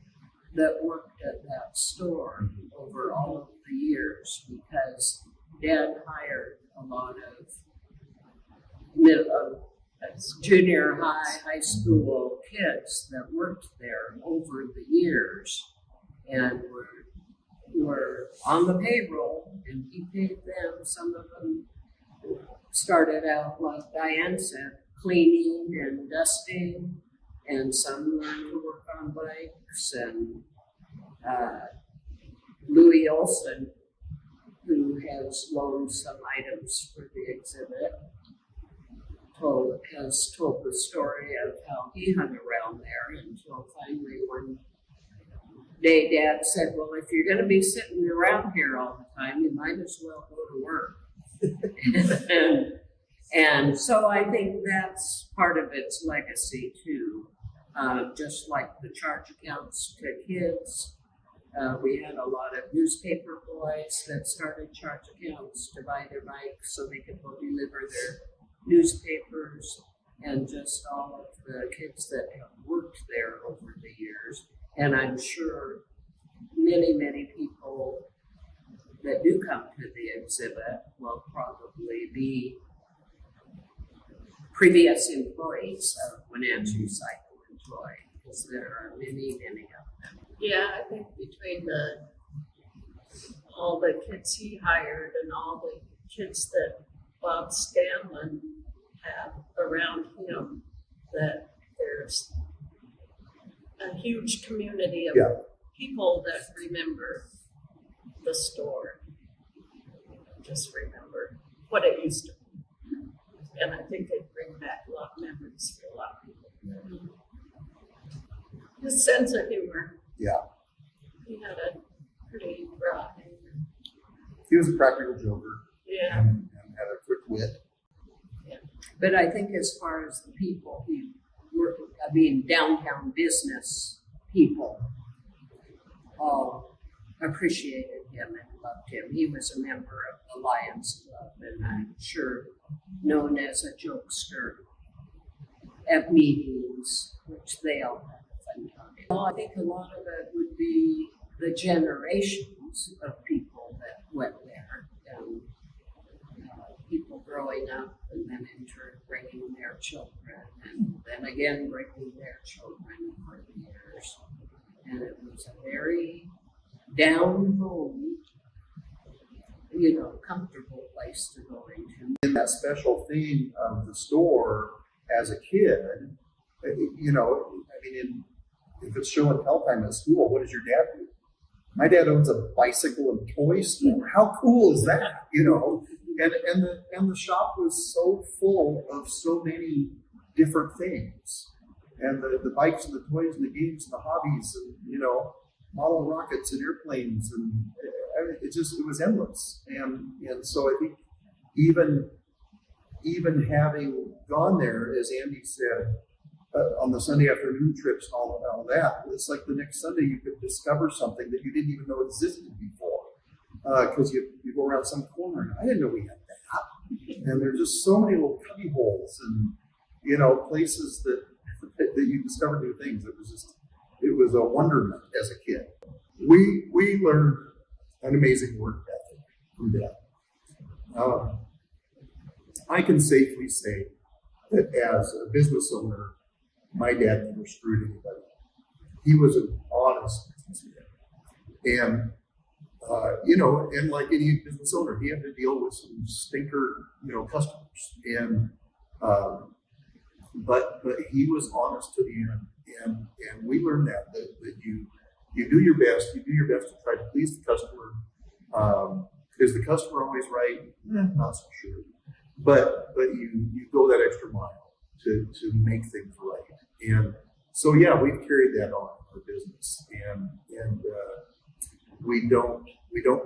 that worked at that store over all of the years, because Dad hired a lot of junior high school kids that worked there over the years and were on the payroll, and he paid them. Some of them started out, like Diane said, cleaning and dusting, and some learned to work on bikes. And Louis Olson, who has loaned some items for the exhibit, has told the story of how he hung around there until finally one day Dad said, well, if you're going to be sitting around here all the time, you might as well go to work. and so I think that's part of its legacy too. Just like the charge accounts to kids, we had a lot of newspaper boys that started charge accounts to buy their bikes so they could go deliver their newspapers, and just all of the kids that have worked there over the years. And I'm sure many, many people that do come to the exhibit will probably be previous employees of Wenatchee Cycle Toy, because there are many, many of them. Yeah, I think between all the kids he hired and all the kids that Bob Scanlon had around him, that there's a huge community of people that remember the store. Just remember what it used to be. And I think it brings back a lot of memories for a lot of people. His sense of humor. Yeah. He had a pretty broad humor. He was a practical joker. Yeah. And had a quick wit. Yeah. But I think as far as the people he worked with, downtown business people all appreciated him and loved him. He was a member of the Lions Club, and I'm sure known as a jokester at meetings, which they all had a fun time. Well, I think a lot of it would be the generations of people that went there, and people growing up, and then in turn bringing their children, and then again bringing their children for years. And it was a very down home, comfortable place to go into. In that special theme of the store as a kid, if it's show and tell time at school, what does your dad do? My dad owns a bicycle and toy store. How cool is that? And the shop was so full of so many different things. And the bikes and the toys and the games and the hobbies and, model rockets and airplanes. And it was endless. And so I think even having gone there, as Andy said, on the Sunday afternoon trips and all that, it's like the next Sunday you could discover something that you didn't even know existed before. Because you go around some corner and I didn't know we had that. And there's just so many little cubby holes and, places that you discover new things. It was a wonderment as a kid. We learned an amazing work ethic from Dad. I can safely say that as a business owner, my dad never screwed anybody. He was an honest businessman. And, and like any business owner, he had to deal with some stinker, customers. And, but he was honest to the end. And we learned that you do your best. You do your best to try to please the customer. Is the customer always right? Not so sure. But you go that extra mile to make things right. And so yeah, we've carried that on in our business, and we don't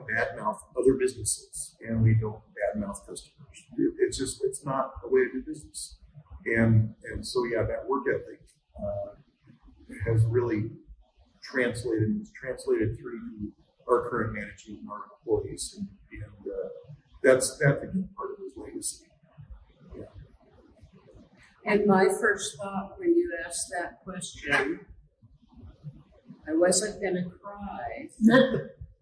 badmouth other businesses, and we don't badmouth customers. It's not a way to do business. And so yeah, that work ethic has really translated through to our current management and our employees, and that's a good part of his legacy. Yeah. And my first thought when you asked that question, I wasn't going to cry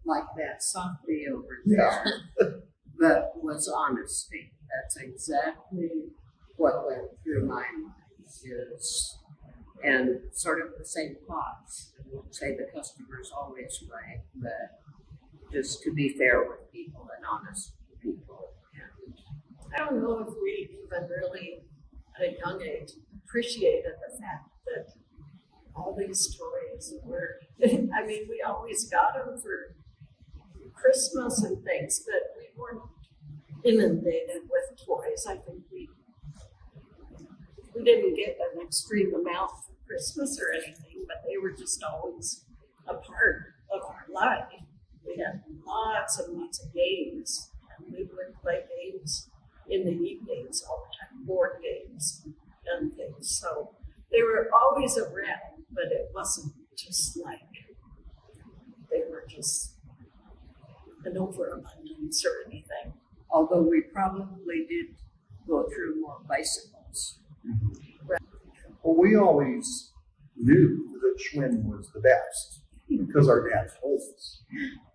like that softly over there, but was honesty. That's exactly what went through my mind. And sort of the same thoughts. I won't say the customer's always right, but just to be fair with people and honest with people. I don't know if we even really, at a young age, appreciated the fact that all these toys were, we always got them for Christmas and things, but we weren't inundated with toys. I think we didn't get an extreme amount for Christmas or anything, but they were just always a part of our life. We had lots and lots of games, and we would play games in the evenings all the time, board games and things. So they were always around, but it wasn't just like they were just an overabundance or anything. Although we probably did go through more bicycles. Right. Well, we always knew that Schwinn was the best because our dads told us.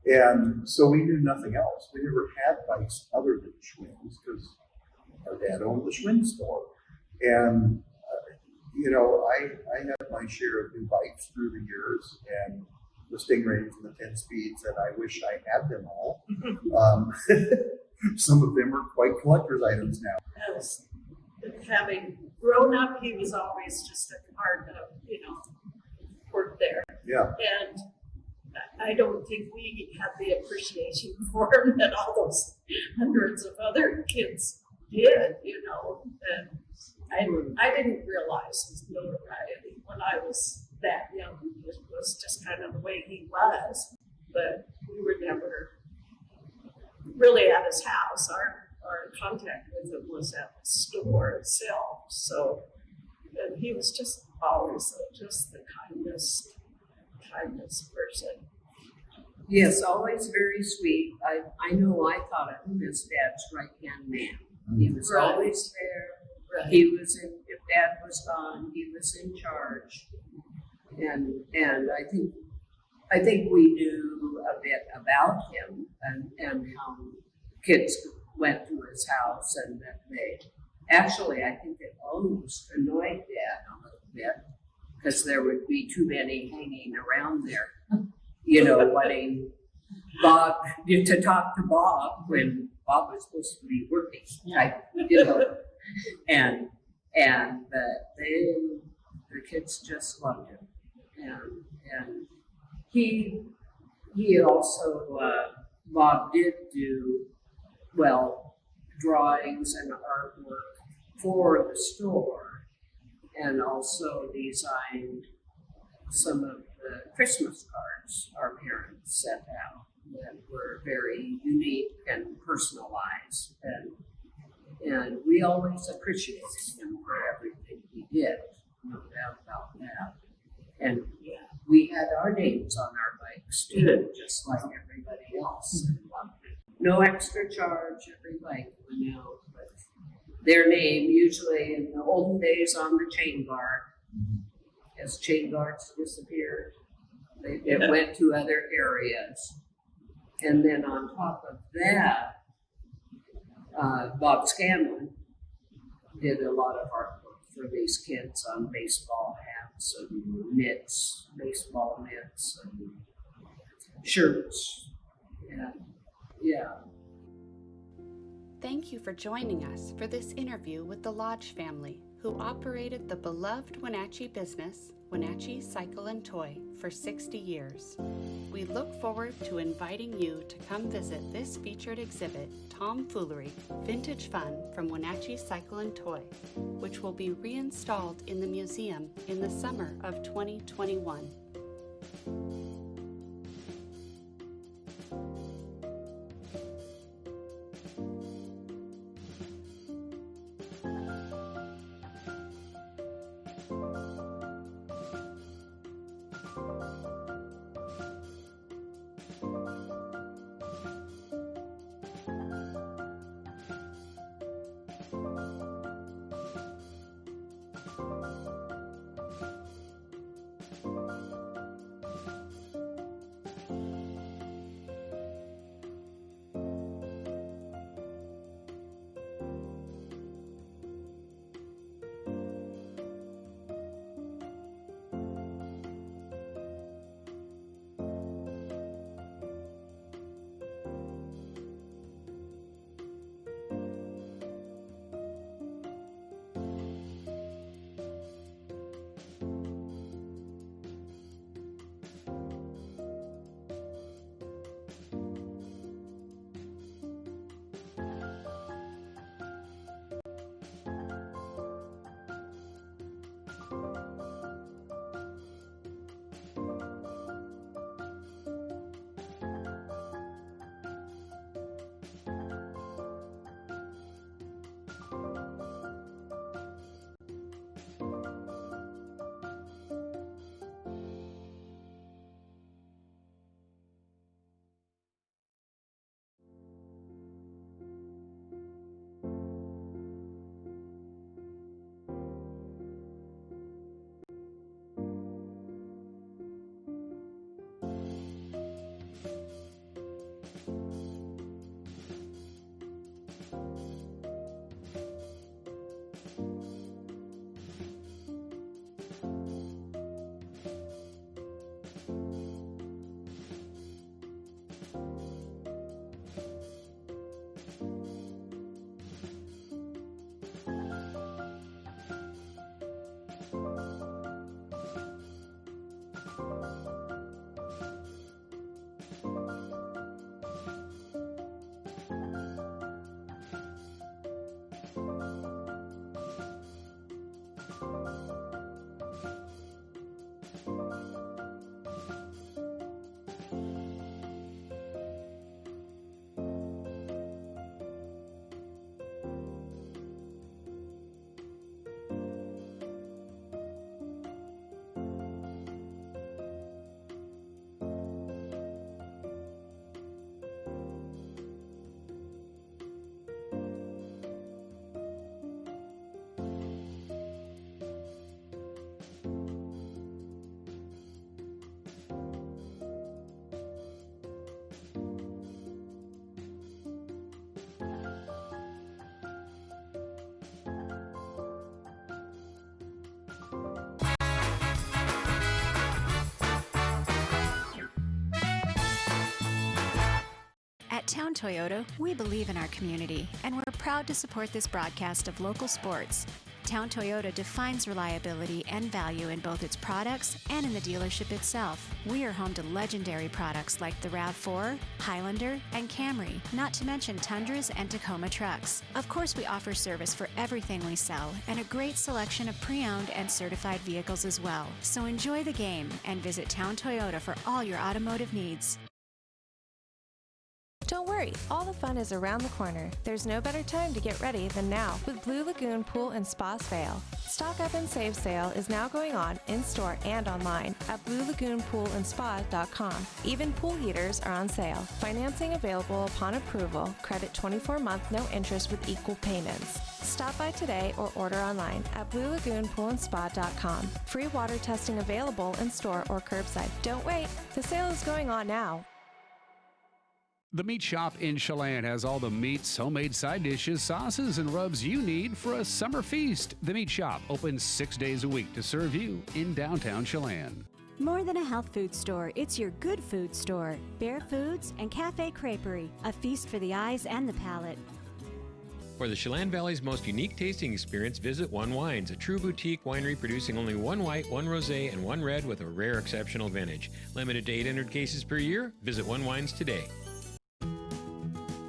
And so we knew nothing else. We never had bikes other than Schwinn's because our dad owned the Schwinn store. And, I had my share of new bikes through the years and the Stingrays and the 10 speeds, and I wish I had them all. Some of them are quite collector's items now. As having grown up, he was always just a part of, work there. Yeah. And I don't think we had the appreciation for him that all those hundreds of other kids did, And I didn't realize his notoriety when I was that young. It was just kind of the way he was, but we were never really at his house. Our contact with him was at the store itself. So, and he was just always just the kindest person. Yes, always very sweet. I know I thought of him as Dad's right-hand man. He was Right. always there. Right. He was in, if Dad was gone, he was in charge. And I think we knew a bit about him and how kids went to his house and that they, actually, I think it almost annoyed Dad a little bit because there would be too many hanging around there, you know, wanting Bob, to talk to Bob when Bob was supposed to be working, right? You know, and the kids just loved him, and he also Bob did do drawings and artwork for the store, and also designed some of the Christmas cards our parents sent out that were very unique and personalized, and we always appreciated him for everything he did, no doubt about that. And we had our names on our bikes too, just like everybody else. No extra charge, every bike went out, but their name usually in the olden days on the chain guard. As chain guards disappeared, it went to other areas. And then on top of that, Bob Scanlon did a lot of artwork for these kids on baseball hats and mitts, baseball mitts and shirts. Yeah. Thank you for joining us for this interview with the Lodge family, who operated the beloved Wenatchee business, Wenatchee Cycle Toy, for 60 years. We look forward to inviting you to come visit this featured exhibit, Tomfoolery, Vintage Fun from Wenatchee Cycle Toy, which will be reinstalled in the museum in the summer of 2021. Town Toyota, we believe in our community, and we're proud to support this broadcast of local sports. Town Toyota defines reliability and value in both its products and in the dealership itself. We are home to legendary products like the RAV4, Highlander, and Camry, not to mention Tundras and Tacoma trucks. Of course, we offer service for everything we sell and a great selection of pre-owned and certified vehicles as well. So enjoy the game and visit Town Toyota for all your automotive needs. Don't worry, all the fun is around the corner. There's no better time to get ready than now with Blue Lagoon Pool and Spa Sale. Stock Up and Save sale is now going on in-store and online at BlueLagoonPoolandSpa.com. Even pool heaters are on sale. Financing available upon approval. Credit 24-month, no interest with equal payments. Stop by today or order online at BlueLagoonPoolandSpa.com. Free water testing available in-store or curbside. Don't wait, the sale is going on now. The Meat Shop in Chelan has all the meats, homemade side dishes, sauces, and rubs you need for a summer feast. The Meat Shop opens 6 days a week to serve you in downtown Chelan. More than a health food store, it's your good food store. Bear Foods and Cafe Creperie, a feast for the eyes and the palate. For the Chelan Valley's most unique tasting experience, visit One Wines, a true boutique winery producing only one white, one rosé, and one red with a rare exceptional vintage. Limited to 800 cases per year. Visit One Wines today.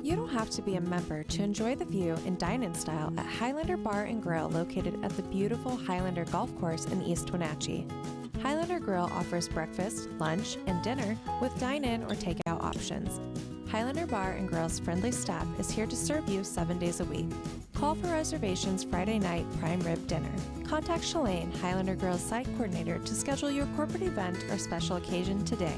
You don't have to be a member to enjoy the view and dine in style at Highlander Bar and Grill located at the beautiful Highlander Golf Course in East Wenatchee. Highlander Grill offers breakfast, lunch, and dinner with dine-in or takeout options. Highlander Bar and Grill's friendly staff is here to serve you 7 days a week. Call for reservations Friday night prime rib dinner. Contact Shalane, Highlander Grill's site coordinator, to schedule your corporate event or special occasion today.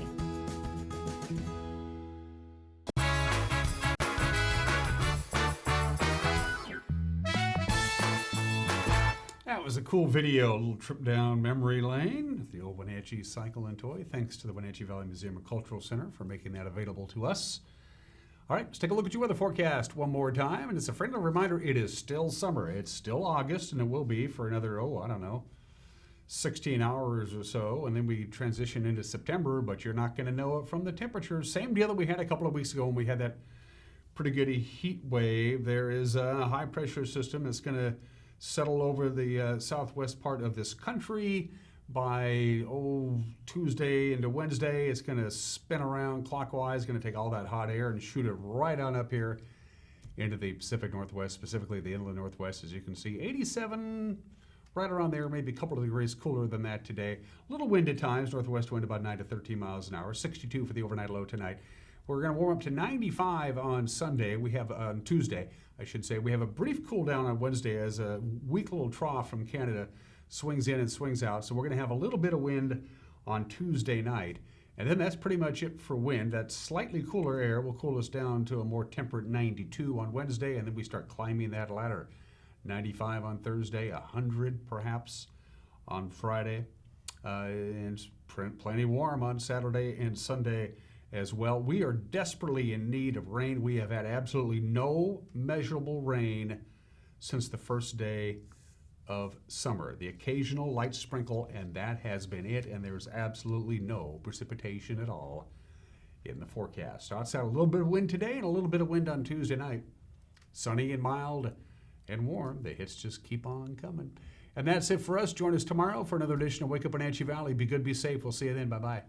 That was a cool video, a little trip down memory lane at the old Wenatchee Cycle and Toy. Thanks to the Wenatchee Valley Museum and Cultural Center for making that available to us. All right, let's take a look at your weather forecast one more time. And it's a friendly reminder, it is still summer. It's still August, and it will be for another, 16 hours or so. And then we transition into September, but you're not going to know it from the temperatures. Same deal that we had a couple of weeks ago when we had that pretty good heat wave. There is a high pressure system that's going to settle over the southwest part of this country by Tuesday into Wednesday. It's going to spin around clockwise, going to take all that hot air and shoot it right on up here into the Pacific Northwest, specifically the inland Northwest. As you can see, 87, right around there, maybe a couple of degrees cooler than that today. A little wind at times, northwest wind about 9 to 13 miles an hour, 62 for the overnight low tonight. We're going to warm up to 95 on Sunday. We have on Tuesday, I should say. We have a brief cool down on Wednesday as a weak little trough from Canada swings in and swings out. So we're going to have a little bit of wind on Tuesday night. And then that's pretty much it for wind. That slightly cooler air will cool us down to a more temperate 92 on Wednesday. And then we start climbing that ladder. 95 on Thursday, 100 perhaps on Friday. And plenty warm on Saturday and Sunday as well. We are desperately in need of rain. We have had absolutely no measurable rain since the first day of summer. The occasional light sprinkle, and that has been it, and there's absolutely no precipitation at all in the forecast. Outside, a little bit of wind today and a little bit of wind on Tuesday night. Sunny and mild and warm. The hits just keep on coming. And that's it for us. Join us tomorrow for another edition of Wake Up Wenatchee Valley. Be good, be safe. We'll see you then. Bye-bye.